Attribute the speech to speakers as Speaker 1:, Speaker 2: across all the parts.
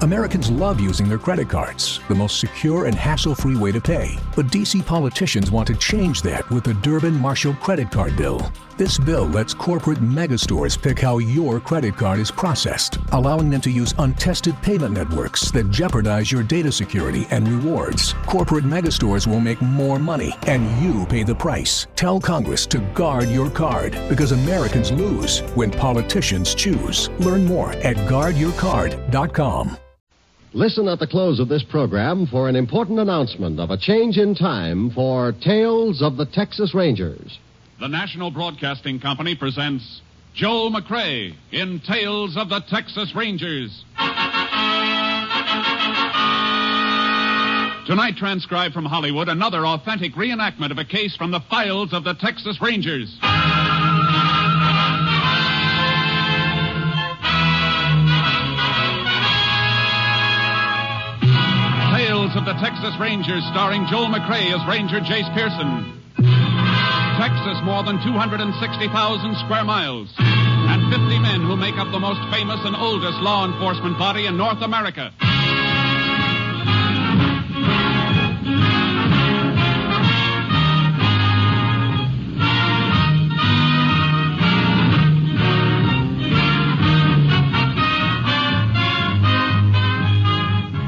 Speaker 1: Americans love using their credit cards, the most secure and hassle-free way to pay. But D.C. politicians want to change that with the Durbin-Marshall credit card bill. This bill lets corporate megastores pick how your credit card is processed, allowing them to use untested payment networks that jeopardize your data security and rewards. Corporate megastores will make more money, and you pay the price. Tell Congress to guard your card, because Americans lose when politicians choose. Learn more at guardyourcard.com.
Speaker 2: Listen at the close of this program for an important announcement of a change in time for Tales of the Texas Rangers.
Speaker 3: The National Broadcasting Company presents Joel McCrea in Tales of the Texas Rangers. Tonight, transcribed from Hollywood, another authentic reenactment of a case from the files of the Texas Rangers. Tales of the Texas Rangers, starring Joel McCrea as Ranger Jace Pearson. Texas, more than 260,000 square miles, and 50 men who make up the most famous and oldest law enforcement body in North America.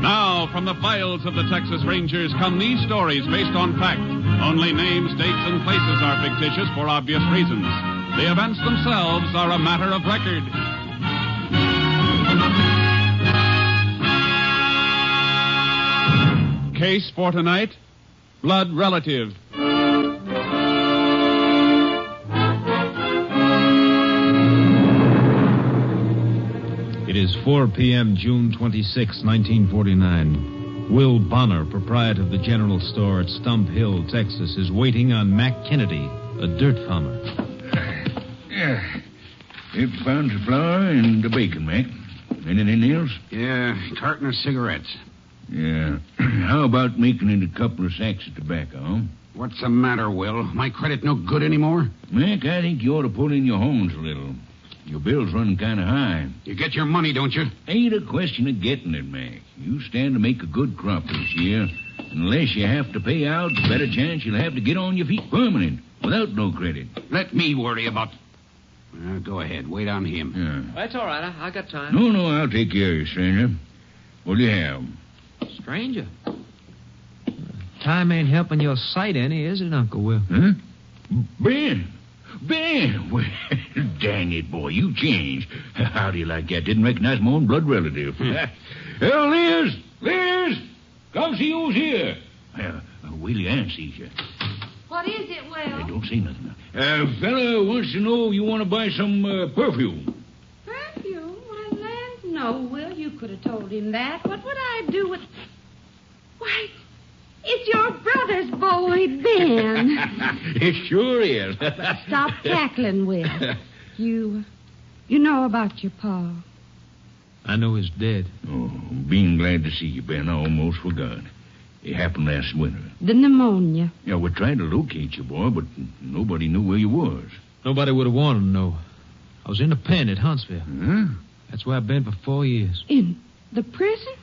Speaker 3: Now, from the files of the Texas Rangers come these stories based on fact. Only names, dates, and places are fictitious for obvious reasons. The events themselves are a matter of record. Case for tonight, blood relative.
Speaker 4: It is 4 p.m., June 26, 1949. Will Bonner, proprietor of the general store at Stump Hill, Texas, is waiting on Mac Kennedy, a dirt farmer.
Speaker 5: Yeah. It found the flour and the bacon, Mac. Anything else?
Speaker 6: Yeah, carton of cigarettes.
Speaker 5: Yeah. How about making it a couple of sacks of tobacco, huh?
Speaker 6: What's the matter, Will? My credit no good anymore?
Speaker 5: Mac, I think you ought to pull in your horns a little. Your bill's running kind of high.
Speaker 6: You get your money, don't you?
Speaker 5: Ain't a question of getting it, Mac. You stand to make a good crop this year. Unless you have to pay out, better chance you'll have to get on your feet permanent, without no credit.
Speaker 6: Let me worry about... go ahead. Wait on him.
Speaker 5: Yeah.
Speaker 7: That's all right. I got time.
Speaker 5: No, I'll take care of you, stranger. What do you have?
Speaker 7: Stranger? Time ain't helping your sight any, is it, Uncle Will?
Speaker 5: Huh? Ben! Well, dang it, boy, you changed. How do you like that? Didn't recognize my own blood relative. Liz! Come see who's here. Willie Ann sees you.
Speaker 8: What is it, Will?
Speaker 5: Don't say nothing. Fella wants to know you want to buy some perfume.
Speaker 8: Perfume? Why, land, no, Will. You could have told him that. What would I do with... Why, it's your brother's boy, Ben.
Speaker 5: It sure is.
Speaker 8: Stop cackling, Will. You know about your pa.
Speaker 4: I know he's dead.
Speaker 5: Oh, being glad to see you, Ben. I almost forgot. It happened last winter.
Speaker 8: The pneumonia.
Speaker 5: Yeah, we tried to locate you, boy, but nobody knew where you was.
Speaker 4: Nobody would have wanted to know. I was in the pen at Huntsville.
Speaker 5: Huh?
Speaker 4: That's where I've been for 4 years.
Speaker 8: In the prison?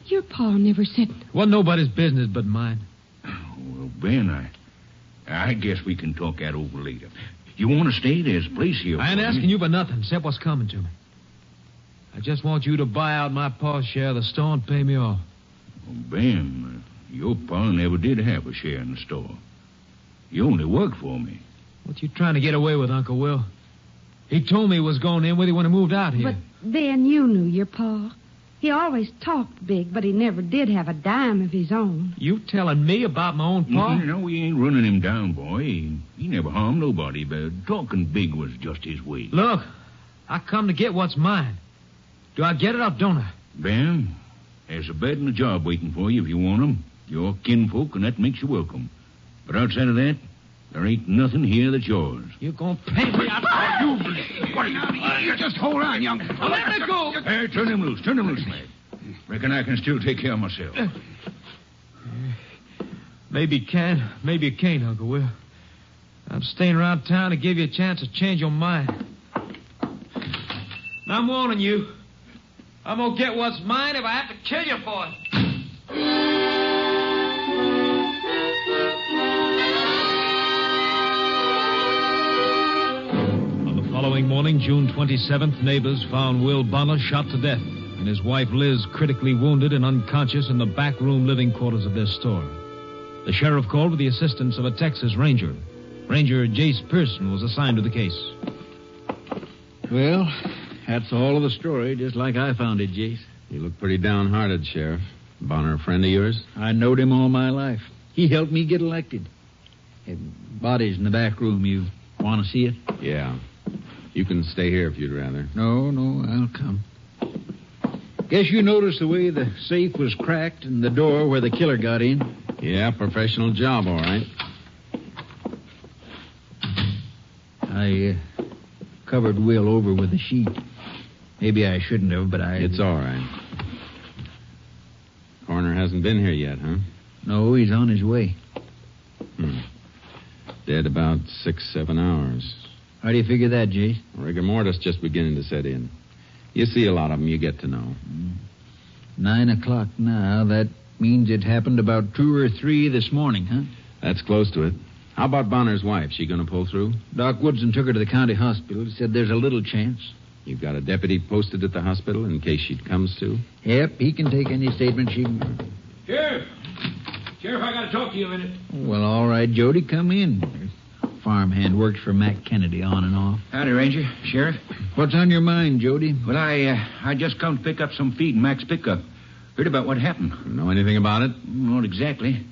Speaker 8: Your pa never said...
Speaker 4: Wasn't nobody's business but mine.
Speaker 5: Well, Ben, I guess we can talk that over later. You want to stay? There's a place here.
Speaker 4: I ain't asking you for nothing except what's coming to me. I just want you to buy out my pa's share of the store and pay me off.
Speaker 5: Well, Ben, your pa never did have a share in the store. You only worked for me.
Speaker 4: What you trying to get away with, Uncle Will? He told me he was going in with you when he moved out here.
Speaker 8: But then you knew your pa. He always talked big, but he never did have a dime of his own.
Speaker 4: You telling me about my own pa?
Speaker 5: No, we ain't running him down, boy. He never harmed nobody, but talking big was just his way.
Speaker 4: Look, I come to get what's mine. Do I get it or don't I?
Speaker 5: Ben, there's a bed and a job waiting for you if you want 'em. You're kinfolk, and that makes you welcome. But outside of that, there ain't nothing here that's yours.
Speaker 4: You're going to pay me out.
Speaker 6: You just hold on, young...
Speaker 4: Let me go.
Speaker 5: Hey, turn him loose, lad. Reckon I can still take care of myself.
Speaker 4: Maybe you can, maybe you can't, Uncle Will. I'm staying around town to give you a chance to change your mind. Now, I'm warning you.
Speaker 7: I'm going to get what's mine if I have to kill you for it.
Speaker 4: On the following morning, June 27th, neighbors found Will Bonner shot to death and his wife Liz critically wounded and unconscious in the back room living quarters of their store. The sheriff called with the assistance of a Texas Ranger. Ranger Jace Pearson was assigned to the case.
Speaker 9: Well, that's all of the story, just like I found it, Jace.
Speaker 6: You look pretty downhearted, Sheriff. Bonner a friend of yours?
Speaker 9: I knowed him all my life. He helped me get elected. Hey, body's in the back room. You want to see it?
Speaker 6: Yeah. You can stay here if you'd rather.
Speaker 9: No, I'll come. Guess you noticed the way the safe was cracked and the door where the killer got in?
Speaker 6: Yeah, professional job, all right.
Speaker 9: I covered Will over with a sheet. Maybe I shouldn't have, but
Speaker 6: It's all right. Coroner hasn't been here yet, huh?
Speaker 9: No, he's on his way.
Speaker 6: Dead about 6-7 hours.
Speaker 9: How do you figure that, Jace?
Speaker 6: Rigor mortis just beginning to set in. You see a lot of them, you get to know.
Speaker 9: 9 o'clock now. That means it happened about 2 or 3 this morning, huh?
Speaker 6: That's close to it. How about Bonner's wife? She going to pull through?
Speaker 9: Doc Woodson took her to the county hospital. He said there's a little chance.
Speaker 6: You've got a deputy posted at the hospital in case she comes to?
Speaker 9: Yep, he can take any statement she...
Speaker 5: Sheriff, I got to talk to you a minute.
Speaker 9: Well, all right, Jody, come in. Farmhand works for Mac Kennedy on and off.
Speaker 5: Howdy, Ranger. Sheriff.
Speaker 9: What's on your mind, Jody?
Speaker 5: Well, I just come to pick up some feed in Mac's pickup. Heard about what happened.
Speaker 6: Know anything about it?
Speaker 5: Not exactly.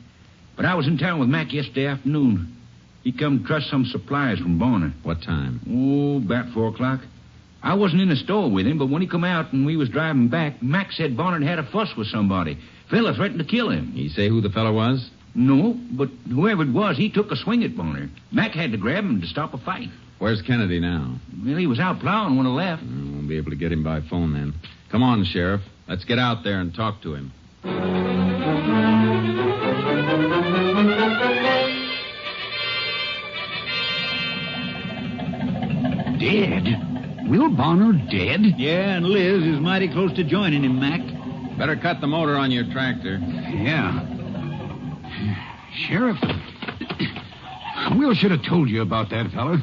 Speaker 5: But I was in town with Mac yesterday afternoon. He come to trust some supplies from Bonner.
Speaker 6: What time?
Speaker 5: Oh, about 4 o'clock. I wasn't in the store with him, but when he come out and we was driving back, Mac said Bonner had a fuss with somebody. Fella threatened to kill him.
Speaker 6: He say who the fellow was?
Speaker 5: No, but whoever it was, he took a swing at Bonner. Mac had to grab him to stop a fight.
Speaker 6: Where's Kennedy now?
Speaker 5: Well, he was out plowing when I left.
Speaker 6: Won't be able to get him by phone then. Come on, Sheriff. Let's get out there and talk to him. Dead?
Speaker 10: Will Bonner dead?
Speaker 9: Yeah, and Liz is mighty close to joining him, Mac.
Speaker 6: Better cut the motor on your tractor.
Speaker 10: Yeah. Sheriff, Will should have told you about that fella.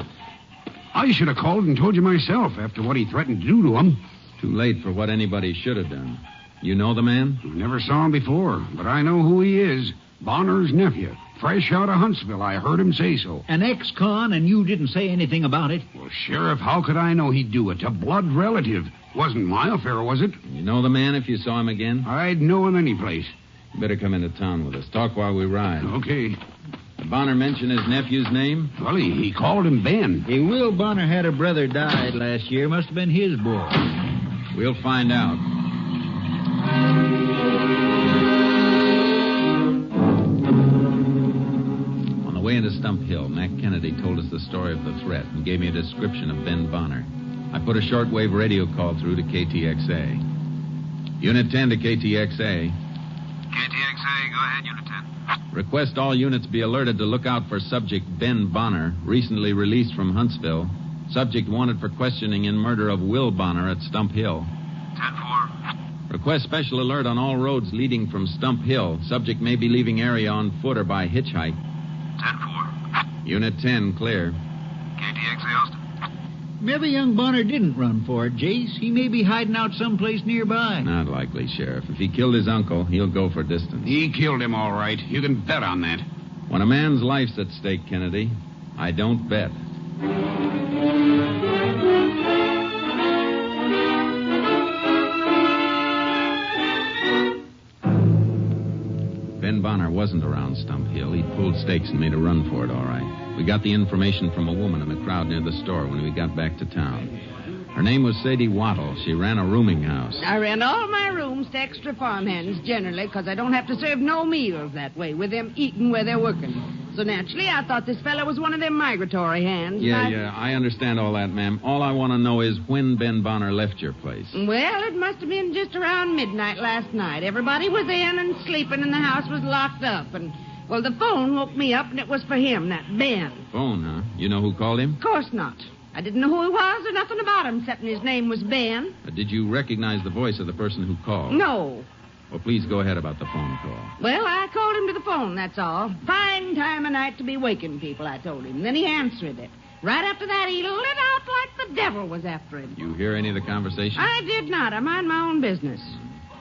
Speaker 10: I should have called and told you myself after what he threatened to do to him.
Speaker 6: Too late for what anybody should have done. You know the man?
Speaker 10: Never saw him before, but I know who he is. Bonner's nephew. Fresh out of Huntsville. I heard him say so.
Speaker 9: An ex-con, and you didn't say anything about it?
Speaker 10: Well, Sheriff, how could I know he'd do it? A blood relative. Wasn't my affair, was it?
Speaker 6: You know the man if you saw him again?
Speaker 10: I'd know him any place.
Speaker 6: You better come into town with us. Talk while we ride.
Speaker 10: Okay.
Speaker 6: Did Bonner mention his nephew's name?
Speaker 10: Well, he called him Ben.
Speaker 9: Hey, Will Bonner had a brother died last year. Must have been his boy.
Speaker 6: We'll find out. On the way into Stump Hill, Mac Kennedy told us the story of the threat and gave me a description of Ben Bonner. I put a shortwave radio call through to KTXA. Unit 10 to KTXA.
Speaker 11: KTXA, go ahead, Unit 10.
Speaker 6: Request all units be alerted to look out for subject Ben Bonner, recently released from Huntsville. Subject wanted for questioning in murder of Will Bonner at Stump Hill.
Speaker 11: 10-4.
Speaker 6: Request special alert on all roads leading from Stump Hill. Subject may be leaving area on foot or by hitchhike.
Speaker 11: 10-4.
Speaker 6: Unit 10, clear.
Speaker 11: KTXA, Austin.
Speaker 9: Maybe young Bonner didn't run for it, Jace. He may be hiding out someplace nearby.
Speaker 6: Not likely, Sheriff. If he killed his uncle, he'll go for distance.
Speaker 10: He killed him, all right. You can bet on that.
Speaker 6: When a man's life's at stake, Kennedy, I don't bet. Ben Bonner wasn't around Stump Hill. He pulled stakes and made a run for it, all right. We got the information from a woman in the crowd near the store when we got back to town. Her name was Sadie Waddle. She ran a rooming house.
Speaker 8: I rent all my rooms to extra farmhands, generally, because I don't have to serve no meals that way, with them eating where they're working. So naturally, I thought this fella was one of them migratory hands.
Speaker 6: Yeah, I understand all that, ma'am. All I want to know is when Ben Bonner left your place.
Speaker 8: Well, it must have been just around midnight last night. Everybody was in and sleeping, and the house was locked up. And, well, the phone woke me up, and it was for him, that Ben.
Speaker 6: Phone, huh? You know who called him?
Speaker 8: Of course not. I didn't know who he was or nothing about him, except his name was Ben.
Speaker 6: Did you recognize the voice of the person who called?
Speaker 8: No.
Speaker 6: Well, please go ahead about the phone call.
Speaker 8: Well, I called him to the phone, that's all. Fine time of night to be waking people, I told him. Then he answered it. Right after that, he lit out like the devil was after him.
Speaker 6: You hear any of the conversation?
Speaker 8: I did not. I mind my own business.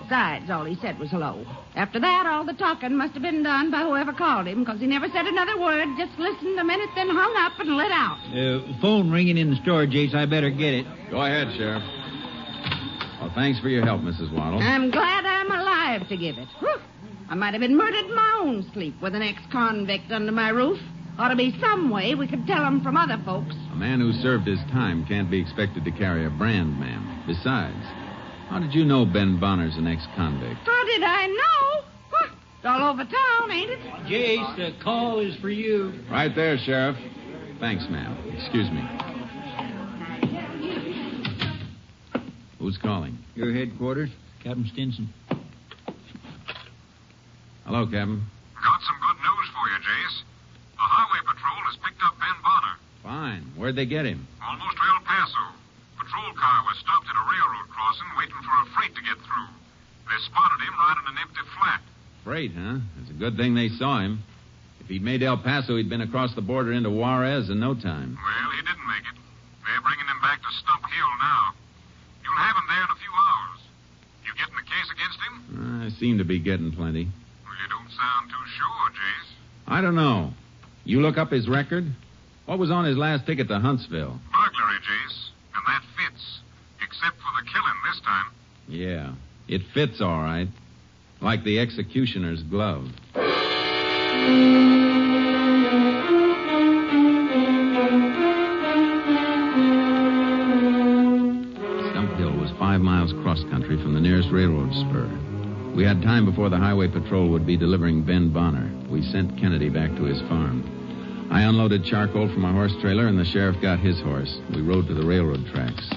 Speaker 8: Besides, all he said was hello. After that, all the talking must have been done by whoever called him, because he never said another word, just listened a minute, then hung up and lit out.
Speaker 9: Phone ringing in the store, Jace. I better get it.
Speaker 6: Go ahead, Sheriff. Well, thanks for your help, Mrs. Waddle.
Speaker 8: I'm glad I'm alive to give it. Whew. I might have been murdered in my own sleep with an ex-convict under my roof. Ought to be some way we could tell him from other folks.
Speaker 6: A man who served his time can't be expected to carry a brand, ma'am. Besides, how did you know Ben Bonner's an ex-convict?
Speaker 8: How did I know? Huh. It's all over town, ain't it?
Speaker 9: Jace, the call is for you.
Speaker 6: Right there, Sheriff. Thanks, ma'am. Excuse me. Who's calling?
Speaker 9: Your headquarters, Captain Stinson.
Speaker 6: Hello, Captain.
Speaker 11: Got some good news for you, Jace. The Highway Patrol has picked up Ben Bonner.
Speaker 6: Fine. Where'd they get him?
Speaker 11: Almost to El Paso. Patrol car was stopped at a railroad crossing waiting for a freight to get through. They spotted him riding an empty flat.
Speaker 6: Freight, huh? It's a good thing they saw him. If he'd made El Paso, he'd been across the border into Juarez in no time.
Speaker 11: Well, he didn't make it. They're bringing him back to Stump Hill now. You'll have him there in a few hours. You getting the case against him?
Speaker 6: I seem to be getting plenty.
Speaker 11: Well, you don't sound too sure, Jace.
Speaker 6: I don't know. You look up his record? What was on his last ticket to Huntsville?
Speaker 11: Burglary, Jace. And that fits. Except for the killing this time.
Speaker 6: Yeah, it fits all right. Like the executioner's glove. Stump Hill was 5 miles cross-country from the nearest railroad spur. We had time before the Highway Patrol would be delivering Ben Bonner. We sent Kennedy back to his farm. I unloaded charcoal from my horse trailer, and the sheriff got his horse. We rode to the railroad tracks.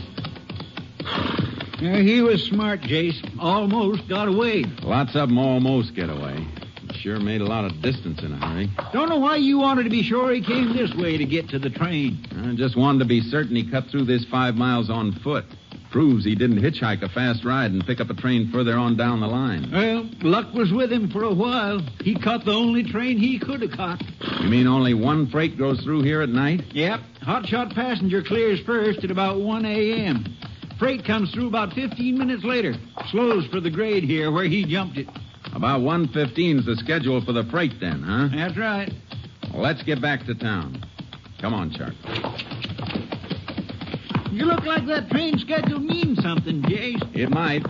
Speaker 9: Yeah, he was smart, Jace. Almost got away.
Speaker 6: Lots of them almost get away. He sure made a lot of distance in a hurry.
Speaker 9: Don't know why you wanted to be sure he came this way to get to the train.
Speaker 6: I just wanted to be certain he cut through this 5 miles on foot. Proves he didn't hitchhike a fast ride and pick up a train further on down the line.
Speaker 9: Well, luck was with him for a while. He caught the only train he could have caught.
Speaker 6: You mean only one freight goes through here at night?
Speaker 9: Yep. Hotshot passenger clears first at about 1 a.m. Freight comes through about 15 minutes later. Slows for the grade here where he jumped it.
Speaker 6: About 1:15's the schedule for the freight then, huh?
Speaker 9: That's right.
Speaker 6: Well, let's get back to town. Come on, Chuck.
Speaker 9: You look like that train schedule means something, Jace.
Speaker 6: It might.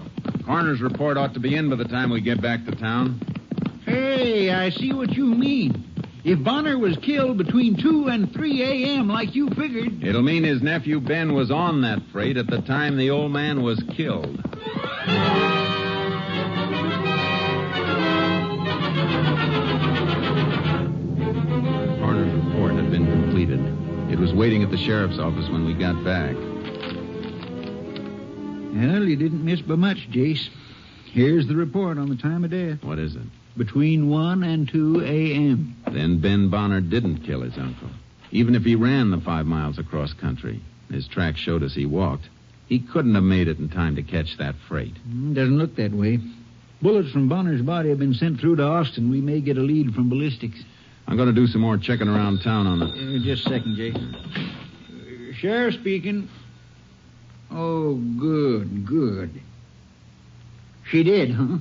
Speaker 6: Coroner's report ought to be in by the time we get back to town.
Speaker 9: Hey, I see what you mean. If Bonner was killed between 2 and 3 a.m. like you figured...
Speaker 6: It'll mean his nephew Ben was on that freight at the time the old man was killed. The coroner's report had been completed. It was waiting at the sheriff's office when we got back.
Speaker 9: Well, you didn't miss by much, Jace. Here's the report on the time of death.
Speaker 6: What is it?
Speaker 9: Between 1 and 2 a.m.
Speaker 6: Then Ben Bonner didn't kill his uncle. Even if he ran the 5 miles across country, his tracks showed us he walked. He couldn't have made it in time to catch that freight.
Speaker 9: Doesn't look that way. Bullets from Bonner's body have been sent through to Austin. We may get a lead from ballistics.
Speaker 6: I'm going to do some more checking around town on the...
Speaker 9: Just a second, Jace. Sheriff speaking. Oh, good. She did, huh?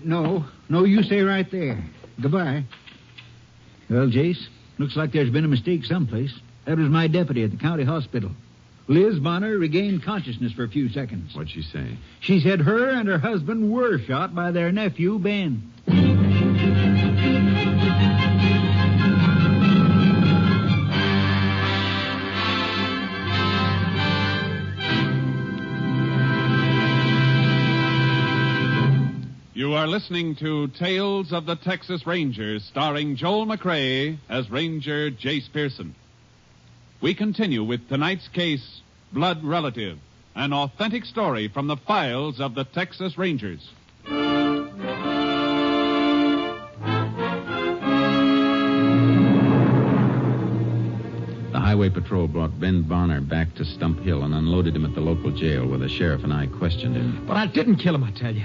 Speaker 9: No, you stay right there. Goodbye. Well, Jace, looks like there's been a mistake someplace. That was my deputy at the county hospital. Liz Bonner regained consciousness for a few seconds.
Speaker 6: What'd she say?
Speaker 9: She said her and her husband were shot by their nephew, Ben.
Speaker 3: You are listening to Tales of the Texas Rangers, starring Joel McCrea as Ranger Jace Pearson. We continue with tonight's case, Blood Relative, an authentic story from the files of the Texas Rangers.
Speaker 6: The Highway Patrol brought Ben Bonner back to Stump Hill and unloaded him at the local jail where the sheriff and I questioned him.
Speaker 7: But I didn't kill him, I tell you.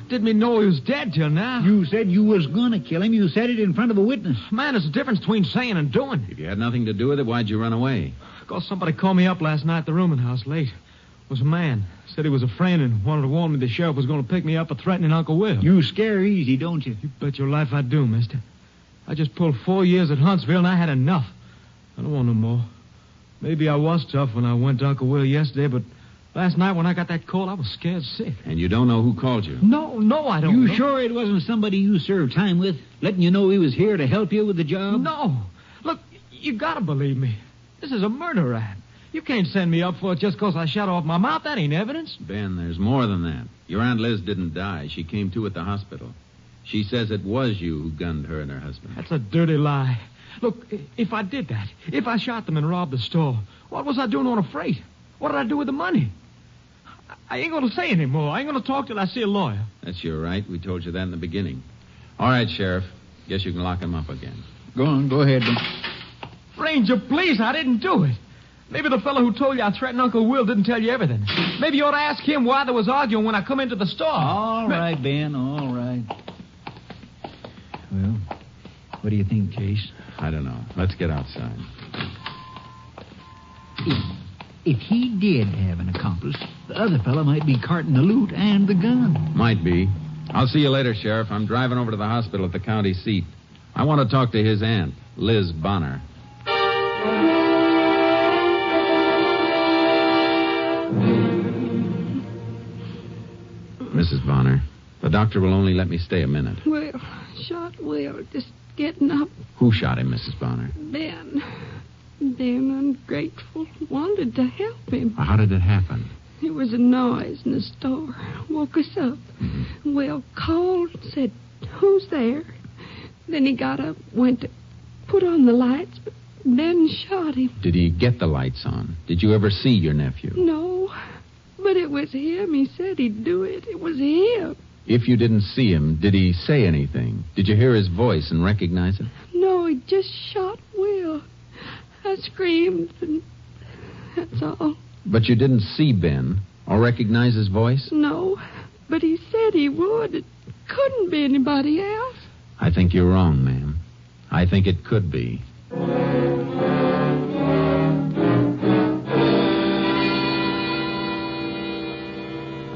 Speaker 7: Didn't even know he was dead till now.
Speaker 9: You said you was going to kill him. You said it in front of a witness.
Speaker 7: Man, there's a difference between saying and doing.
Speaker 6: If you had nothing to do with it, why'd you run away?
Speaker 7: Because somebody called me up last night at the rooming house late. It was a man. Said he was a friend and wanted to warn me the sheriff was going to pick me up for threatening Uncle Will.
Speaker 9: You scare easy, don't you?
Speaker 7: You bet your life I do, mister. I just pulled 4 years at Huntsville and I had enough. I don't want no more. Maybe I was tough when I went to Uncle Will yesterday, but last night when I got that call, I was scared sick.
Speaker 6: And you don't know who called you?
Speaker 7: No, I don't
Speaker 9: You
Speaker 7: know.
Speaker 9: sure it wasn't somebody you served time with, letting you know he was here to help you with the job?
Speaker 7: No. Look, you gotta believe me. This is a murder rap. You can't send me up for it just because I shot off my mouth. That ain't evidence.
Speaker 6: Ben, there's more than that. Your Aunt Liz didn't die. She came to at the hospital. She says it was you who gunned her and her husband.
Speaker 7: That's a dirty lie. Look, if I did that, if I shot them and robbed the store, what was I doing on a freight? What did I do with the money? I ain't going to say anymore. I ain't going to talk till I see a lawyer.
Speaker 6: That's your right. We told you that in the beginning. All right, Sheriff. Guess you can lock him up again.
Speaker 9: Go on, go ahead.
Speaker 7: Ranger, please, I didn't do it. Maybe the fellow who told you I threatened Uncle Will didn't tell you everything. Maybe you ought to ask him why there was arguing when I come into the store.
Speaker 9: All right, Ben, all right. Well, what do you think, Chase?
Speaker 6: I don't know. Let's get outside.
Speaker 9: If he did have an accomplice, the other fella might be carting the loot and the gun.
Speaker 6: Might be. I'll see you later, Sheriff. I'm driving over to the hospital at the county seat. I want to talk to his aunt, Liz Bonner. Mrs. Bonner, the doctor will only let me stay a minute.
Speaker 8: Well, shot Will, just getting up.
Speaker 6: Who shot him, Mrs. Bonner?
Speaker 8: Ben, ungrateful, wanted to help him.
Speaker 6: How did it happen?
Speaker 8: There was a noise in the store. Woke us up.
Speaker 6: Mm-hmm.
Speaker 8: Will called, said, "Who's there?" Then he got up, went to put on the lights, but Ben shot him.
Speaker 6: Did he get the lights on? Did you ever see your nephew?
Speaker 8: No, but it was him. He said he'd do it. It was him.
Speaker 6: If you didn't see him, did he say anything? Did you hear his voice and recognize it?
Speaker 8: No, he just shot Will. I screamed, and that's all.
Speaker 6: But you didn't see Ben or recognize his voice?
Speaker 8: No, but he said he would. It couldn't be anybody else.
Speaker 6: I think you're wrong, ma'am. I think it could be. I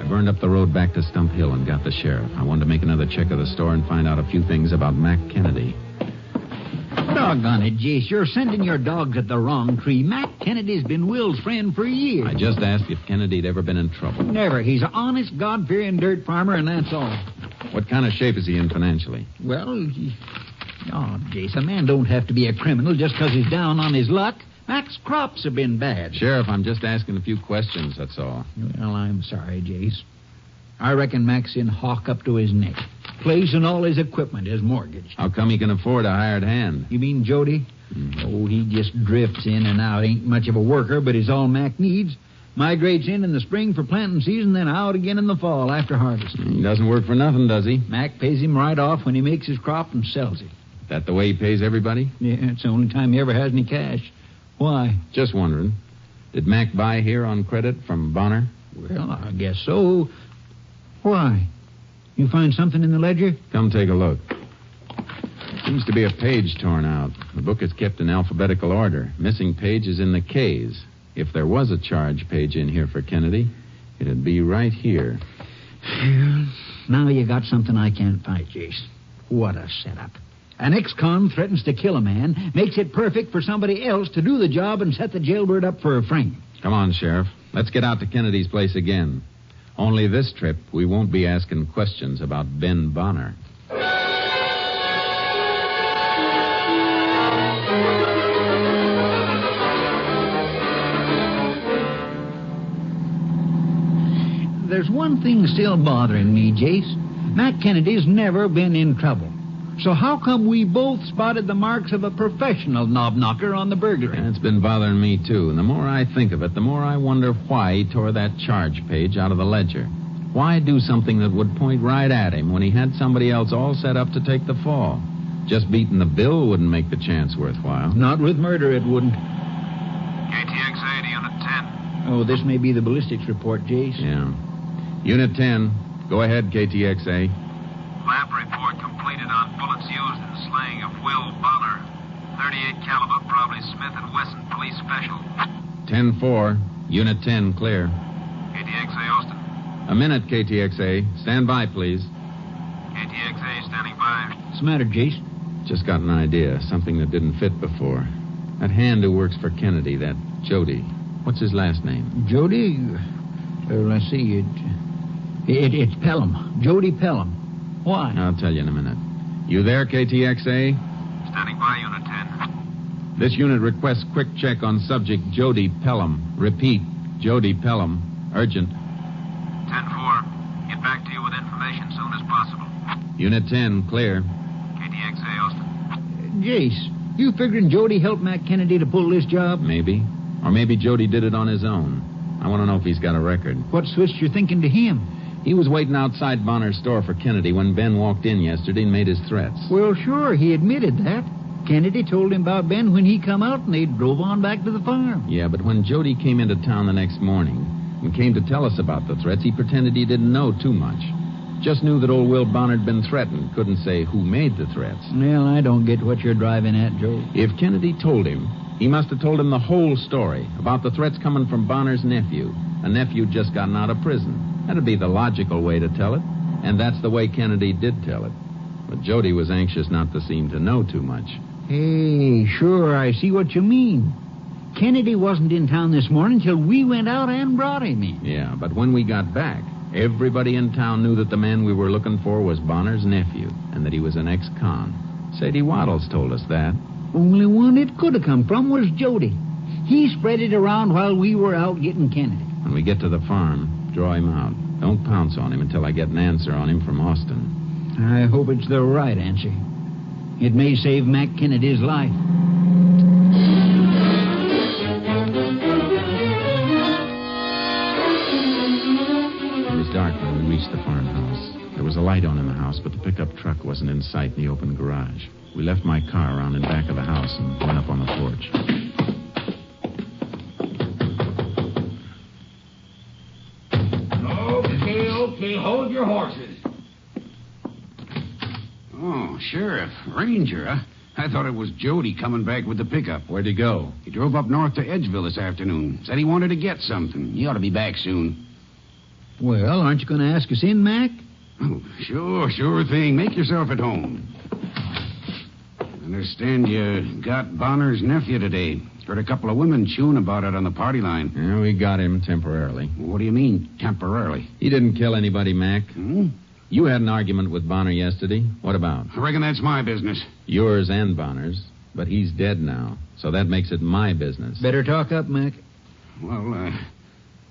Speaker 6: burned up the road back to Stump Hill and got the sheriff. I wanted to make another check of the store and find out a few things about Mac Kennedy.
Speaker 9: Doggone it, Jace. You're sending your dogs at the wrong tree. Mac Kennedy's been Will's friend for years.
Speaker 6: I just asked if Kennedy'd ever been in trouble.
Speaker 9: Never. He's an honest, God-fearing dirt farmer, and that's all.
Speaker 6: What kind of shape is he in financially?
Speaker 9: Well, Jace, a man don't have to be a criminal just because he's down on his luck. Mac's crops have been bad.
Speaker 6: Sheriff, I'm just asking a few questions, that's all.
Speaker 9: Well, I'm sorry, Jace. I reckon Mac's in hock up to his neck. Place and all his equipment is mortgaged.
Speaker 6: How come he can afford a hired hand?
Speaker 9: You mean Jody?
Speaker 6: Mm-hmm.
Speaker 9: Oh, he just drifts in and out. Ain't much of a worker, but he's all Mac needs. Migrates in the spring for planting season, then out again in the fall after harvest.
Speaker 6: He doesn't work for nothing, does he?
Speaker 9: Mac pays him right off when he makes his crop and sells it.
Speaker 6: That the way he pays everybody?
Speaker 9: Yeah, it's the only time he ever has any cash. Why?
Speaker 6: Just wondering. Did Mac buy here on credit from Bonner?
Speaker 9: Well, I guess so. Why? You find something in the ledger?
Speaker 6: Come take a look. Seems to be a page torn out. The book is kept in alphabetical order. Missing page is in the K's. If there was a charge page in here for Kennedy, it'd be right here.
Speaker 9: Now you got something I can't fight, Jace. What a setup. An ex-con threatens to kill a man, makes it perfect for somebody else to do the job and set the jailbird up for a frame.
Speaker 6: Come on, Sheriff. Let's get out to Kennedy's place again. Only this trip, we won't be asking questions about Ben Bonner.
Speaker 9: There's one thing still bothering me, Jace. Mac Kennedy's never been in trouble. So how come we both spotted the marks of a professional knob-knocker on the burglary?
Speaker 6: It's been bothering me, too. And the more I think of it, the more I wonder why he tore that charge page out of the ledger. Why do something that would point right at him when he had somebody else all set up to take the fall? Just beating the bill wouldn't make the chance worthwhile.
Speaker 9: Not with murder, it wouldn't.
Speaker 11: KTXA to Unit 10.
Speaker 9: Oh, this may be the ballistics report, Jace.
Speaker 6: Yeah. Unit 10, go ahead, KTXA.
Speaker 11: Lab report completed on bullets used in the slaying of Will Bonner. 38 caliber, probably Smith & Wesson Police Special.
Speaker 6: 10-4, Unit 10, clear.
Speaker 11: KTXA Austin.
Speaker 6: A minute, KTXA. Stand by, please.
Speaker 11: KTXA standing by.
Speaker 9: What's the matter, Jace?
Speaker 6: Just got an idea, something that didn't fit before. That hand who works for Kennedy, that Jody. What's his last name?
Speaker 9: Jody? Let's see. It's Pelham. Jody Pelham. Why?
Speaker 6: I'll tell you in a minute. You there, KTXA?
Speaker 11: Standing by, Unit 10.
Speaker 6: This unit requests quick check on subject Jody Pelham. Repeat, Jody Pelham. Urgent.
Speaker 11: 10-4. Get back to you with information soon as possible.
Speaker 6: Unit 10, clear.
Speaker 11: KTXA Austin.
Speaker 9: Jace, you figuring Jody helped Mac Kennedy to pull this job?
Speaker 6: Maybe. Or maybe Jody did it on his own. I want to know if he's got a record.
Speaker 9: What switched your thinking to him?
Speaker 6: He was waiting outside Bonner's store for Kennedy when Ben walked in yesterday and made his threats.
Speaker 9: Well, sure, he admitted that. Kennedy told him about Ben when he come out, and they drove on back to the farm.
Speaker 6: Yeah, but when Jody came into town the next morning and came to tell us about the threats, he pretended he didn't know too much. Just knew that old Will Bonner had been threatened. Couldn't say who made the threats.
Speaker 9: Well, I don't get what you're driving at, Joe.
Speaker 6: If Kennedy told him, he must have told him the whole story about the threats coming from Bonner's nephew. A nephew just gotten out of prison. That'd be the logical way to tell it. And that's the way Kennedy did tell it. But Jody was anxious not to seem to know too much.
Speaker 9: Hey, sure, I see what you mean. Kennedy wasn't in town this morning till we went out and brought him in.
Speaker 6: Yeah, but when we got back, everybody in town knew that the man we were looking for was Bonner's nephew and that he was an ex-con. Sadie Waddles told us that.
Speaker 9: Only one it could have come from was Jody. He spread it around while we were out getting Kennedy.
Speaker 6: When we get to the farm, draw him out. Don't pounce on him until I get an answer on him from Austin.
Speaker 9: I hope it's the right answer. It may save Mac Kennedy's life.
Speaker 6: It was dark when we reached the farmhouse. There was a light on in the house, but the pickup truck wasn't in sight in the open garage. We left my car around in back of the house and went up on the porch.
Speaker 5: Okay, hold your horses.
Speaker 10: Oh, Sheriff, Ranger, huh? I thought it was Jody coming back with the pickup.
Speaker 6: Where'd he go?
Speaker 10: He drove up north to Edgeville this afternoon. Said he wanted to get something. He ought to be back soon.
Speaker 9: Well, aren't you going to ask us in, Mac?
Speaker 10: Oh, sure thing. Make yourself at home. Understand you got Bonner's nephew today. Heard a couple of women chewing about it on the party line.
Speaker 6: Yeah, we got him temporarily.
Speaker 10: What do you mean, temporarily?
Speaker 6: He didn't kill anybody, Mac.
Speaker 10: Hmm?
Speaker 6: You had an argument with Bonner yesterday. What about?
Speaker 10: I reckon that's my business.
Speaker 6: Yours and Bonner's. But he's dead now, so that makes it my business.
Speaker 9: Better talk up, Mac.
Speaker 10: Well,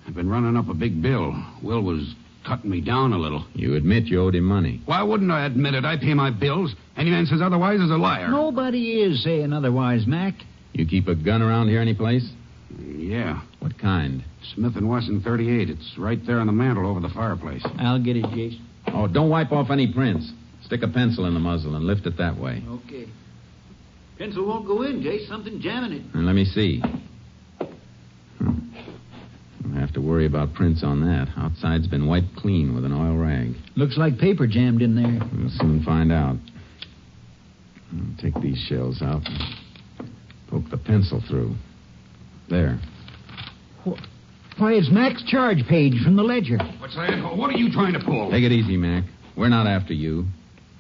Speaker 10: I've been running up a big bill. Will was cutting me down a little.
Speaker 6: You admit you owed him money.
Speaker 10: Why wouldn't I admit it? I pay my bills. Any man says otherwise is a liar.
Speaker 9: Nobody is saying otherwise, Mac.
Speaker 6: You keep a gun around here anyplace?
Speaker 10: Yeah.
Speaker 6: What kind?
Speaker 10: Smith & Wesson 38. It's right there on the mantel over the fireplace.
Speaker 9: I'll get it, Jason.
Speaker 6: Oh, don't wipe off any prints. Stick a pencil in the muzzle and lift it that way.
Speaker 9: Okay. Pencil won't go in, Jace. Something jamming it.
Speaker 6: And let me see. Don't have to worry about prints on that. Outside's been wiped clean with an oil rag.
Speaker 9: Looks like paper jammed in there.
Speaker 6: We'll soon find out. I'll take these shells out and poke the pencil through. There.
Speaker 9: Why, it's Mac's charge page from the ledger.
Speaker 10: What's that? What are you trying to pull?
Speaker 6: Take it easy, Mac. We're not after you.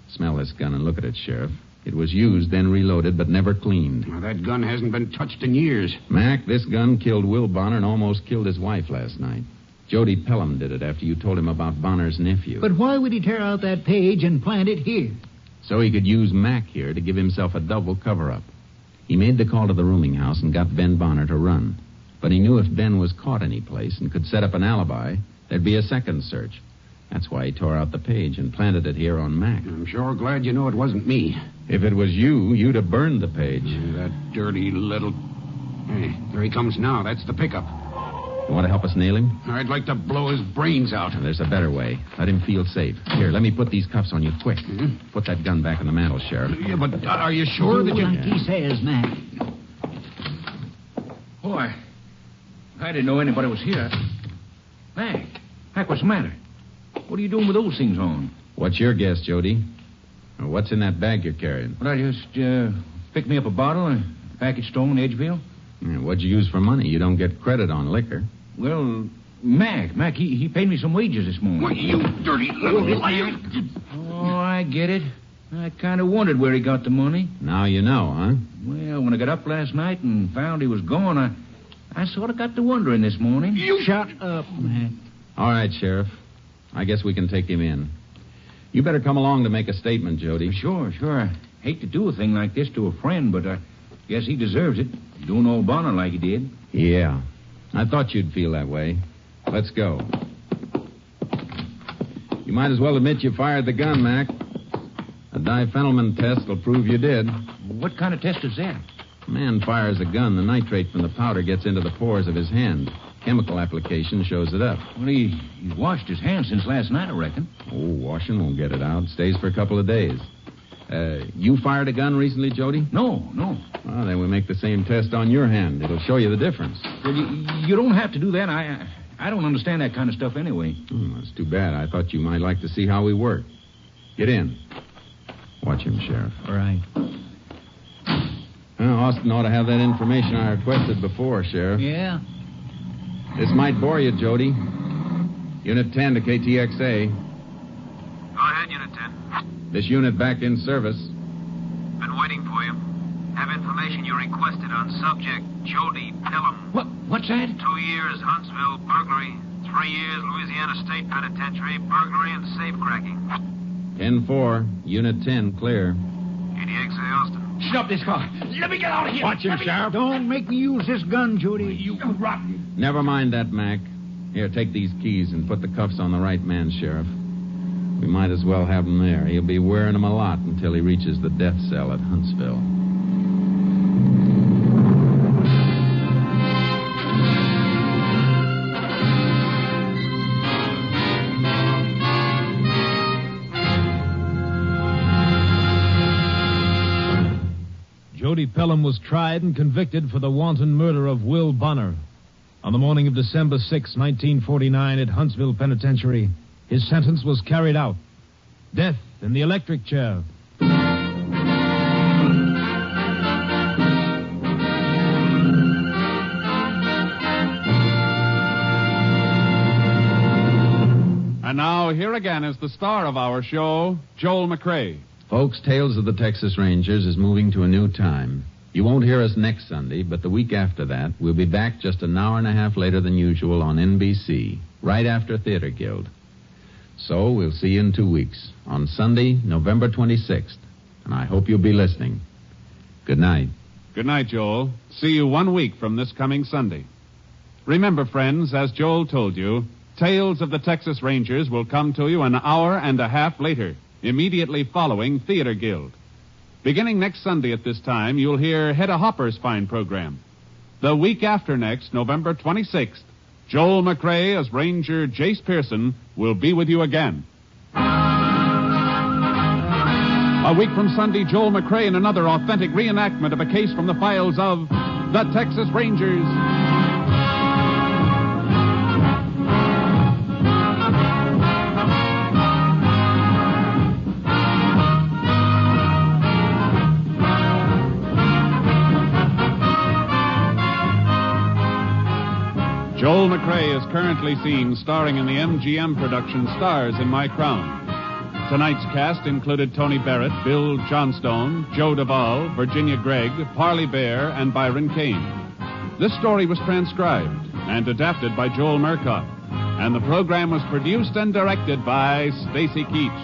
Speaker 6: Smell this gun and look at it, Sheriff. It was used, then reloaded, but never cleaned.
Speaker 10: Well, that gun hasn't been touched in years.
Speaker 6: Mac, this gun killed Will Bonner and almost killed his wife last night. Jody Pelham did it after you told him about Bonner's nephew.
Speaker 9: But why would he tear out that page and plant it here?
Speaker 6: So he could use Mac here to give himself a double cover-up. He made the call to the rooming house and got Ben Bonner to run. But he knew if Ben was caught any place and could set up an alibi, there'd be a second search. That's why he tore out the page and planted it here on Mac.
Speaker 10: I'm sure glad you know it wasn't me.
Speaker 6: If it was you, you'd have burned the page.
Speaker 10: That dirty little... Hey, there he comes now. That's the pickup.
Speaker 6: You want to help us nail him?
Speaker 10: I'd like to blow his brains out.
Speaker 6: There's a better way. Let him feel safe. Here, let me put these cuffs on you quick.
Speaker 10: Mm-hmm.
Speaker 6: Put that gun back in the mantel, Sheriff.
Speaker 10: Yeah, but are you sure that you...
Speaker 9: Like he says, Mac.
Speaker 5: Boy, I didn't know anybody was here. Mac, what's the matter? What are you doing with those things on?
Speaker 6: What's your guess, Jody? Or what's in that bag you're carrying?
Speaker 5: Well, I just picked me up a bottle, a package store in Edgeville.
Speaker 6: Yeah, what'd you use for money? You don't get credit on liquor.
Speaker 5: Well, Mac, he paid me some wages this morning.
Speaker 10: What, you dirty little liar.
Speaker 5: Oh, I get it. I kind of wondered where he got the money.
Speaker 6: Now you know, huh?
Speaker 5: Well, when I got up last night and found he was gone, I sort of got to wondering this morning.
Speaker 9: You shut up, Mac.
Speaker 6: All right, Sheriff. I guess we can take him in. You better come along to make a statement, Jody.
Speaker 5: Sure. I hate to do a thing like this to a friend, but I guess he deserves it. Doing old Bonner like he did.
Speaker 6: Yeah. I thought you'd feel that way. Let's go. You might as well admit you fired the gun, Mac. A diphenylman test will prove you did.
Speaker 5: What kind of test is that?
Speaker 6: A man fires a gun, the nitrate from the powder gets into the pores of his hand. Chemical application shows it up.
Speaker 5: Well, he washed his hands since last night, I reckon.
Speaker 6: Oh, washing won't get it out. Stays for a couple of days. You fired a gun recently, Jody?
Speaker 5: No.
Speaker 6: Well, then we make the same test on your hand. It'll show you the difference.
Speaker 5: Well, you don't have to do that. I don't understand that kind of stuff anyway.
Speaker 6: That's too bad. I thought you might like to see how we work. Get in. Watch him, Sheriff.
Speaker 9: All right.
Speaker 6: Well, Austin ought to have that information I requested before, Sheriff.
Speaker 9: Yeah?
Speaker 6: This might bore you, Jody. Unit 10 to KTXA.
Speaker 11: Go ahead, Unit 10.
Speaker 6: This unit back in service.
Speaker 11: Been waiting for you. Have information you requested on subject Jody Pelham.
Speaker 5: What's that?
Speaker 11: 2 years Huntsville burglary. 3 years Louisiana State Penitentiary burglary and safecracking.
Speaker 6: 10-4. Unit 10, clear.
Speaker 11: KTXA Austin.
Speaker 5: Stop this car. Let me get out of here.
Speaker 9: Watch him, Sheriff. Don't make me use this gun, Judy.
Speaker 5: You rotten.
Speaker 6: Never mind that, Mac. Here, take these keys and put the cuffs on the right man, Sheriff. We might as well have him there. He'll be wearing them a lot until he reaches the death cell at Huntsville.
Speaker 7: Jody Pelham was tried and convicted for the wanton murder of Will Bonner. On the morning of December 6, 1949, at Huntsville Penitentiary, his sentence was carried out. Death in the electric chair.
Speaker 3: And now, here again is the star of our show, Joel McCrea.
Speaker 6: Folks, Tales of the Texas Rangers is moving to a new time. You won't hear us next Sunday, but the week after that, we'll be back just an hour and a half later than usual on NBC, right after Theater Guild. So we'll see you in 2 weeks, on Sunday, November 26th. And I hope you'll be listening. Good night.
Speaker 3: Good night, Joel. See you 1 week from this coming Sunday. Remember, friends, as Joel told you, Tales of the Texas Rangers will come to you an hour and a half later, immediately following Theater Guild. Beginning next Sunday at this time, you'll hear Hedda Hopper's fine program. The week after next, November 26th, Joel McCrea as Ranger Jace Pearson will be with you again. A week from Sunday, Joel McCrea in another authentic reenactment of a case from the files of the Texas Rangers. Joel McCrea is currently seen starring in the MGM production Stars in My Crown. Tonight's cast included Tony Barrett, Bill Johnstone, Joe Duvall, Virginia Gregg, Parley Bear, and Byron Kane. This story was transcribed and adapted by Joel Murcott, and the program was produced and directed by Stacy Keach.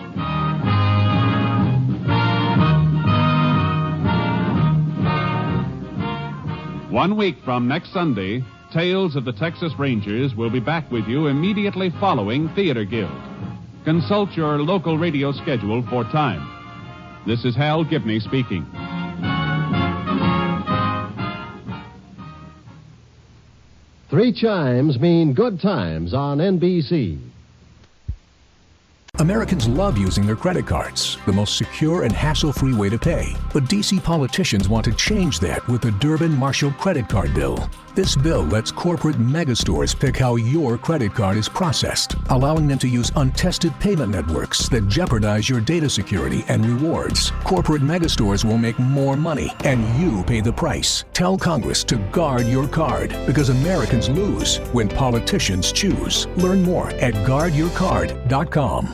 Speaker 3: 1 week from next Sunday, Tales of the Texas Rangers will be back with you immediately following Theater Guild. Consult your local radio schedule for time. This is Hal Gibney speaking.
Speaker 2: Three chimes mean good times on NBC.
Speaker 1: Americans love using their credit cards, the most secure and hassle-free way to pay. But D.C. politicians want to change that with the Durbin-Marshall credit card bill. This bill lets corporate megastores pick how your credit card is processed, allowing them to use untested payment networks that jeopardize your data security and rewards. Corporate megastores will make more money, and you pay the price. Tell Congress to guard your card, because Americans lose when politicians choose. Learn more at guardyourcard.com.